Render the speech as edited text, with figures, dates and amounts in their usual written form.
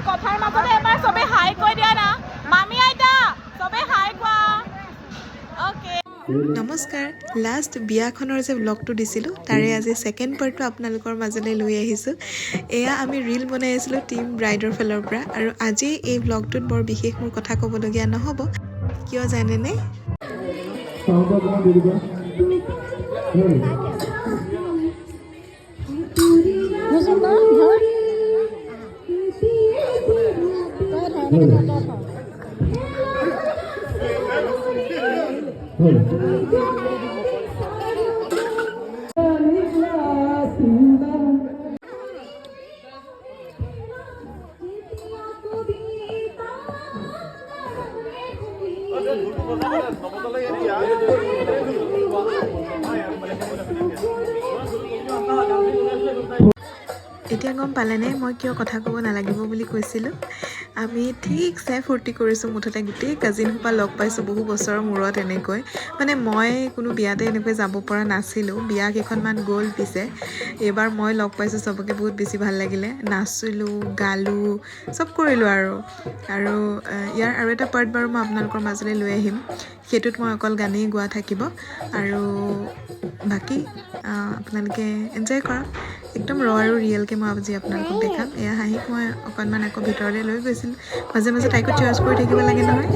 কথাৰ মাজতে এবাৰ চবে হাই কৈ দিয়া না মামি আইতা চবে হাই কোৱা ওকে নমস্কাৰ লাষ্ট বিয়াখনৰ যে ব্লগটো দিছিলোঁ তাৰে আজি ছেকেণ্ড পাৰ্টটো আপোনালোকৰ মাজলৈ লৈ আহিছোঁ এয়া আমি ৰীল বনাই আছিলোঁ টিম ব্ৰাইডৰ ফালৰ পৰা আৰু আজি এই ব্লগটোত বৰ বিশেষ মোৰ কথা ক'বলগীয়া নহ'ব কিয় জানেনে এতিয়া গম পালেনে মই কিয় কথা ক'ব নালাগিব বুলি কৈছিলোঁ আমি ঠিকছে ফূৰ্তি কৰিছোঁ মুঠতে গোটেই কাজিনসোপা লগ পাইছোঁ বহু বছৰৰ মূৰত এনেকৈ মানে মই কোনো বিয়াতে এনেকৈ যাব পৰা নাছিলোঁ বিয়া কেইখনমান গ'ল পিছে এইবাৰ মই লগ পাইছোঁ চবকে বহুত বেছি ভাল লাগিলে নাচিলোঁ গালোঁ চব কৰিলোঁ আৰু ইয়াৰ আৰু এটা পাৰ্ট বাৰু মই আপোনালোকৰ মাজলৈ লৈ আহিম সেইটোত মই অকল গানেই গোৱা থাকিব আৰু বাকী আপোনালোকে এনজয় কৰক একদম ৰ আৰু ৰিয়েলকৈ মই আজি আপোনালোকক দেখাম এয়া হাঁহিক মই অকণমান আকৌ ভিতৰলৈ লৈ গৈছিলোঁ মাজে মাজে তাইকো চিয়াৰ্জ কৰি থাকিব লাগে নহয়